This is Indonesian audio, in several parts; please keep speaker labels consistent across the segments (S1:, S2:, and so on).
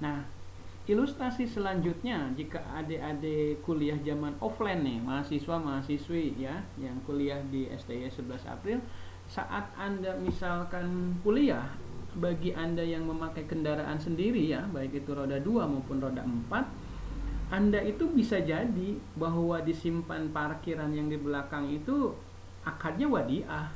S1: Nah, ilustrasi selanjutnya, jika adik-adik kuliah zaman offline nih, mahasiswa-mahasiswi ya, yang kuliah di STY 11 April, saat Anda misalkan kuliah, bagi Anda yang memakai kendaraan sendiri ya, baik itu roda 2 maupun roda 4, Anda itu bisa jadi bahwa disimpan parkiran yang di belakang itu akadnya wadiah.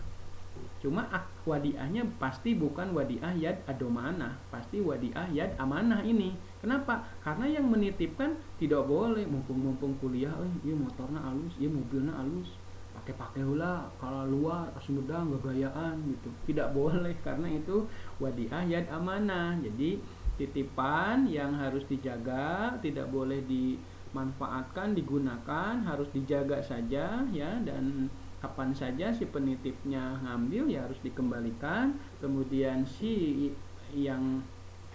S1: Cuma wadiahnya pasti bukan wadiah yad adomana, pasti wadiah yad amanah ini. Kenapa? Karena yang menitipkan tidak boleh mumpung kuliah, iya motornya halus, iya mobilnya halus, pakai hula kalau luar Sumedang gagayaan gitu. Tidak boleh karena itu wadiah yad amanah. Jadi titipan yang harus dijaga, tidak boleh dimanfaatkan, digunakan, harus dijaga saja ya, dan kapan saja si penitipnya ngambil ya harus dikembalikan. Kemudian si yang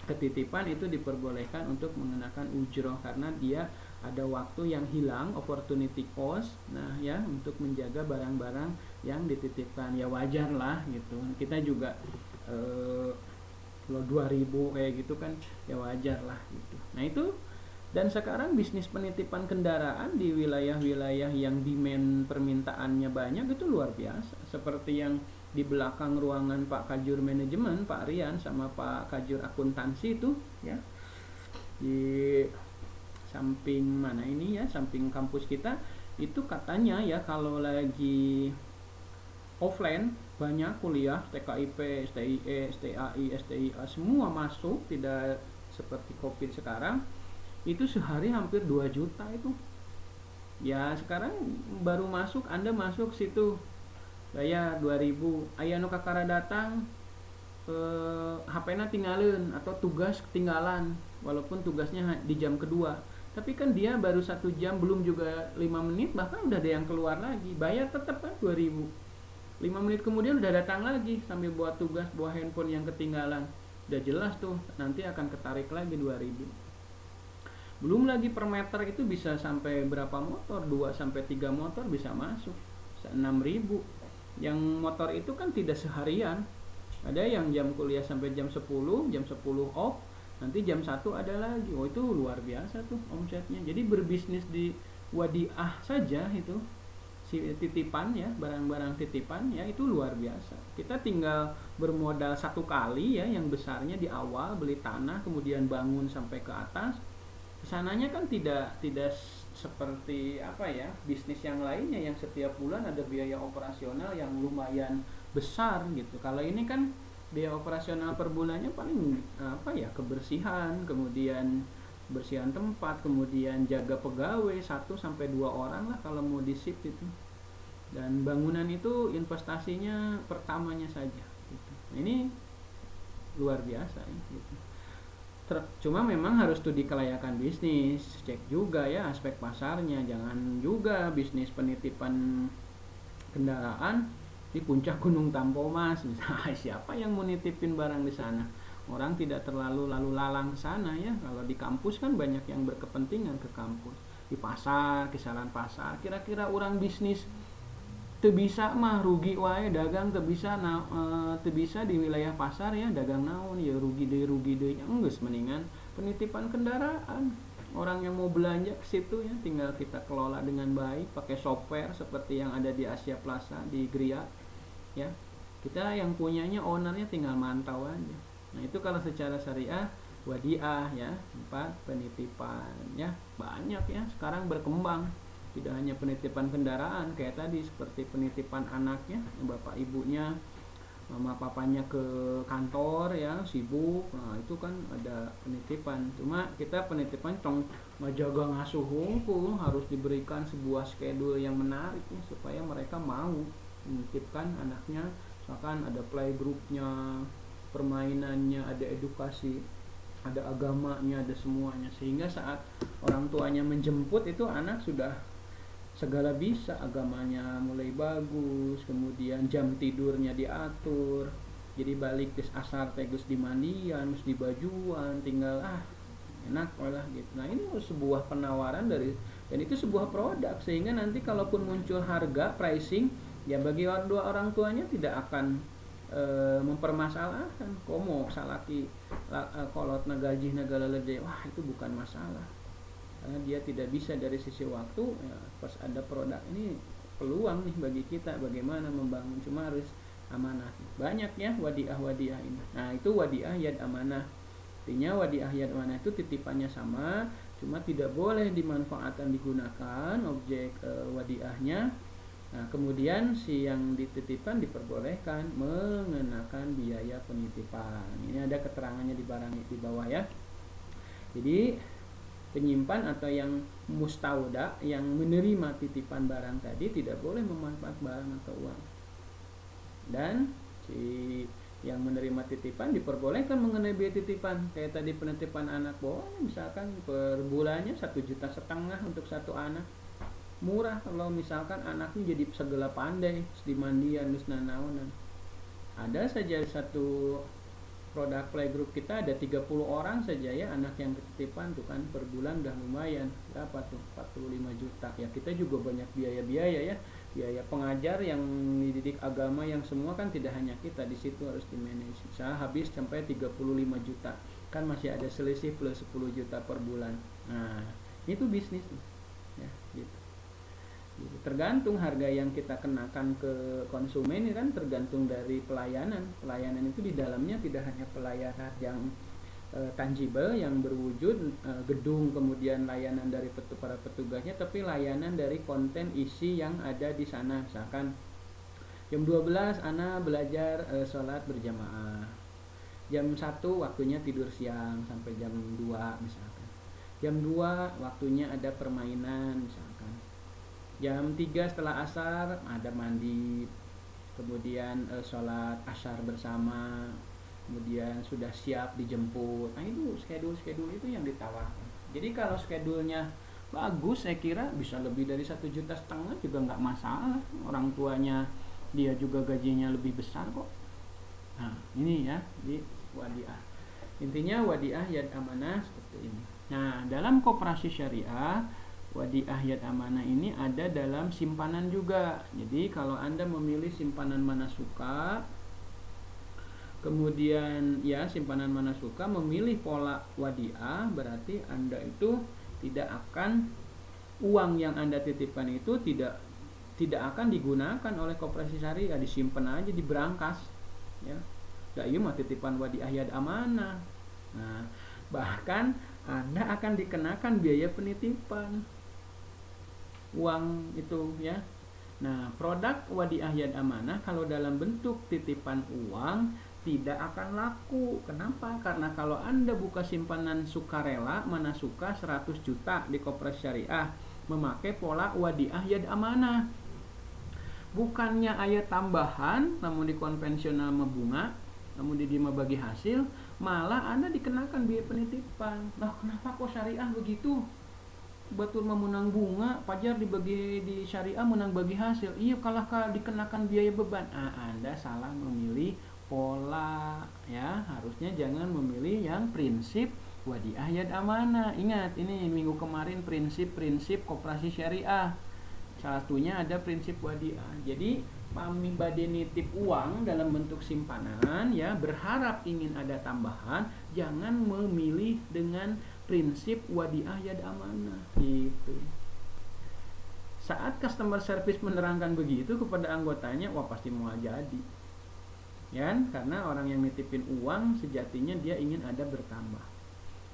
S1: ketitipan itu diperbolehkan untuk mengenakan ujroh karena dia ada waktu yang hilang, opportunity cost. Nah ya, untuk menjaga barang-barang yang dititipkan ya wajar lah gitu. Kita juga kalau 2000 kayak gitu kan ya wajar lah gitu. Nah itu, dan sekarang bisnis penitipan kendaraan di wilayah-wilayah yang demand permintaannya banyak itu luar biasa. Seperti yang di belakang ruangan Pak Kajur Manajemen, Pak Rian sama Pak Kajur Akuntansi itu ya. Di samping mana ini ya, samping kampus kita itu katanya ya kalau lagi offline banyak kuliah TKIP, STIE, STAI, STIA semua masuk, tidak seperti Covid sekarang. Itu sehari hampir 2 juta itu. Ya sekarang baru masuk, Anda masuk situ bayar 2000, aya nu kakara datang HP-na tinggalin atau tugas ketinggalan walaupun tugasnya di jam kedua. Tapi kan dia baru 1 jam, belum juga 5 menit bahkan udah ada yang keluar lagi. Bayar tetap kan 2000. 5 menit kemudian udah datang lagi sambil buat tugas, bawa handphone yang ketinggalan. Udah jelas tuh nanti akan ketarik lagi 2000. Belum lagi per meter itu bisa sampai berapa motor, 2 sampai 3 motor bisa masuk. 6.000. Yang motor itu kan tidak seharian. Ada yang jam kuliah sampai jam 10, jam 10 off, nanti jam 1 ada lagi. Oh itu luar biasa tuh omsetnya. Jadi berbisnis di wadiah saja itu, si titipan ya, barang-barang titipan ya, itu luar biasa. Kita tinggal bermodal 1 kali ya, yang besarnya di awal beli tanah kemudian bangun sampai ke atas. Kesananya kan tidak seperti apa ya, bisnis yang lainnya yang setiap bulan ada biaya operasional yang lumayan besar gitu. Kalau ini kan biaya operasional per bulannya paling apa ya, kebersihan, kemudian bersihan tempat, kemudian jaga pegawai 1 sampai 2 orang lah kalau mau di shift itu. Dan bangunan itu investasinya pertamanya saja gitu. Ini luar biasa ya, gitu. Cuma memang harus studi kelayakan bisnis, cek juga ya aspek pasarnya. Jangan juga bisnis penitipan kendaraan di puncak Gunung Tampomas misalnya. Siapa yang mau nitipin barang di sana? Orang tidak terlalu lalu lalang ke sana ya. Kalau di kampus kan banyak yang berkepentingan ke kampus. Di pasar, kisaran pasar, kira-kira orang bisnis teu bisa mah rugi wae dagang, teu bisa teu bisa di wilayah pasar ya dagang naon ya, rugi deui geus mendingan penitipan kendaraan. Orang yang mau belanja ke situ ya tinggal kita kelola dengan baik pakai software seperti yang ada di Asia Plaza di Gria ya. Kita yang punyanya, ownernya tinggal mantau aja. Nah itu kalau secara syariah wadiah ya, tempat penitipan ya, banyak ya sekarang berkembang. Tidak hanya penitipan kendaraan kayak tadi, seperti penitipan anaknya, bapak ibunya, mama papanya ke kantor ya sibuk, nah itu kan ada penitipan. Cuma kita penitipan tong ngajaga ngasuh hungkul, harus diberikan sebuah schedule yang menarik ya, supaya mereka mau menitipkan anaknya. Misalkan ada playgroupnya, permainannya, ada edukasi, ada agamanya, ada semuanya, sehingga saat orang tuanya menjemput itu anak sudah segala bisa, agamanya mulai bagus, kemudian jam tidurnya diatur, jadi balik ke asar tegus di mandian, di bajuan, tinggal enak lah gitu. Nah ini sebuah penawaran dari, dan itu sebuah produk, sehingga nanti kalaupun muncul harga pricing ya bagi dua orang tuanya tidak akan mempermasalahkan komo salaki kolot gaji negara lede, wah itu bukan masalah karena dia tidak bisa dari sisi waktu ya, pas ada produk ini peluang nih bagi kita bagaimana membangun, cuma harus amanah. Banyak ya wadiah ini. Nah itu wadiah yad amanah, artinya wadiah yad amanah itu titipannya sama, cuma tidak boleh dimanfaatkan digunakan objek wadiahnya. Nah, kemudian si yang dititipkan diperbolehkan mengenakan biaya penitipan. Ini ada keterangannya di barang di bawah ya. Jadi penyimpan atau yang mustauda yang menerima titipan barang tadi tidak boleh memanfaatkan barang atau uang. Dan si yang menerima titipan diperbolehkan mengenai biaya titipan. Kayak tadi penitipan anak boleh, misalkan per bulannya 1,5 juta untuk satu anak. Murah kalau misalkan anaknya jadi segala pandai di mandian terus nanaonan. Ada saja satu produk playgroup kita ada 30 orang saja ya anak yang ketitipan tuh kan, per bulan udah lumayan berapa tuh 45 juta ya. Kita juga banyak biaya-biaya ya, biaya pengajar yang dididik agama yang semua kan tidak hanya kita, di situ harus di manage. Saya habis sampai 35 juta kan, masih ada selisih plus 10 juta per bulan. Nah itu bisnis ya gitu. Tergantung harga yang kita kenakan ke konsumen ini kan tergantung dari pelayanan. Pelayanan itu di dalamnya tidak hanya pelayanan yang tangible yang berwujud gedung kemudian layanan dari para petugasnya, tapi layanan dari konten isi yang ada di sana. Misalkan jam 12 Ana belajar sholat berjamaah, jam 1 waktunya tidur siang sampai jam 2 misalkan, jam 2 waktunya ada permainan misalkan, jam 3 setelah asar ada mandi, kemudian sholat asar bersama, kemudian sudah siap dijemput. Nah itu schedule itu yang ditawarkan. Jadi kalau schedule-nya bagus, saya kira bisa lebih dari 1,5 juta juga nggak masalah. Orang tuanya dia juga gajinya lebih besar kok. Nah ini ya di wadiah. Intinya wadiah yad amanah seperti ini. Nah dalam koperasi syariah, wadiah yad amanah ini ada dalam simpanan juga. Jadi kalau Anda memilih simpanan mana suka, kemudian ya simpanan mana suka, memilih pola wadiah, berarti Anda itu tidak akan, uang yang Anda titipkan itu tidak akan digunakan oleh koperasi syariah, disimpan aja di berangkas ya. Nah, iya mah titipan wadiah yad amanah. Nah, bahkan Anda akan dikenakan biaya penitipan uang itu ya. Nah, produk wadiah yad amanah kalau dalam bentuk titipan uang tidak akan laku. Kenapa? Karena kalau Anda buka simpanan sukarela mana suka 100 juta di koperasi syariah memakai pola wadiah yad amanah, bukannya ayat tambahan namun di konvensional membunga, namun di dima bagi hasil, malah Anda dikenakan biaya penitipan. Nah, kenapa kok syariah begitu? Betul memenang bunga, pajar dibagi di syariah menang bagi hasil. Iya kalah dikenakan biaya beban. Anda salah memilih pola ya. Harusnya jangan memilih yang prinsip wadiah yad amanah. Ingat ini minggu kemarin prinsip-prinsip koperasi syariah. Salah satunya ada prinsip wadiah. Jadi pami bade nitip uang dalam bentuk simpanan ya, berharap ingin ada tambahan, jangan memilih dengan prinsip wadiah yad amanah gitu. Saat customer service menerangkan begitu kepada anggotanya, wah pasti mau jadi ya, karena orang yang nitipin uang sejatinya dia ingin ada bertambah.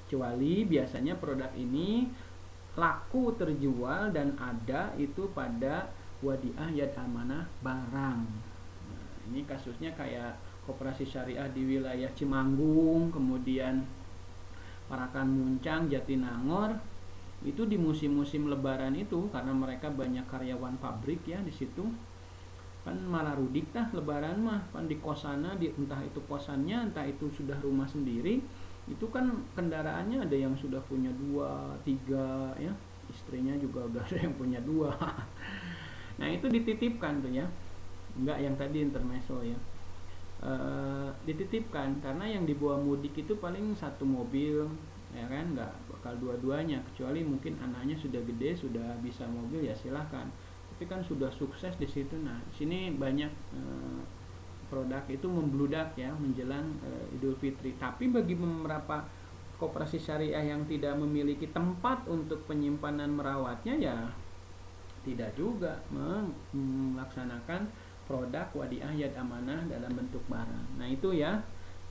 S1: Kecuali biasanya produk ini laku terjual dan ada itu pada wadiah yad amanah barang. Nah, ini kasusnya kayak koperasi syariah di wilayah Cimanggung, kemudian Parakan Muncang, Jatinangor, itu di musim-musim lebaran itu karena mereka banyak karyawan pabrik ya di situ. Kan mararudik tah lebaran mah, kan di kosana, entah itu kosannya, entah itu sudah rumah sendiri, itu kan kendaraannya ada yang sudah punya 2, 3 ya, istrinya juga udah ada yang punya 2. Nah itu dititipkan tuh ya, enggak yang tadi intermezzo ya, dititipkan karena yang dibawa mudik itu paling satu mobil ya kan, enggak bakal dua-duanya, kecuali mungkin anaknya sudah gede sudah bisa mobil ya silahkan, tapi kan sudah sukses di situ. Nah sini banyak produk itu membludak ya menjelang Idul Fitri. Tapi bagi beberapa koperasi syariah yang tidak memiliki tempat untuk penyimpanan merawatnya, ya tidak juga melaksanakan produk wadiah yad amanah dalam bentuk barang. Nah itu ya,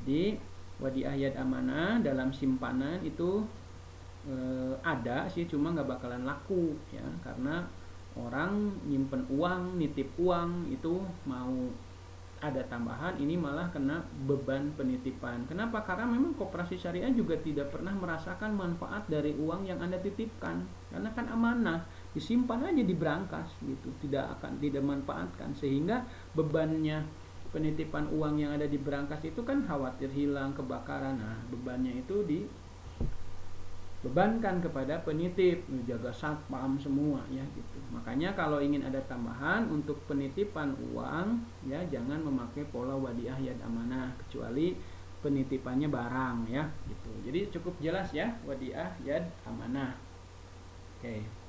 S1: jadi wadiah yad amanah dalam simpanan itu ada sih, cuma nggak bakalan laku ya, karena orang nyimpen uang, nitip uang itu mau ada tambahan, ini malah kena beban penitipan. Kenapa? Karena memang koperasi syariah juga tidak pernah merasakan manfaat dari uang yang Anda titipkan, karena kan amanah, disimpan aja di brankas gitu, tidak manfaatkan, sehingga bebannya penitipan uang yang ada di brankas itu kan khawatir hilang, kebakaran. Nah bebannya itu bebankan kepada penitip, menjaga satpam semua ya gitu. Makanya kalau ingin ada tambahan untuk penitipan uang ya, jangan memakai pola wadiah yad amanah kecuali penitipannya barang ya gitu. Jadi cukup jelas ya wadiah yad amanah. Oke.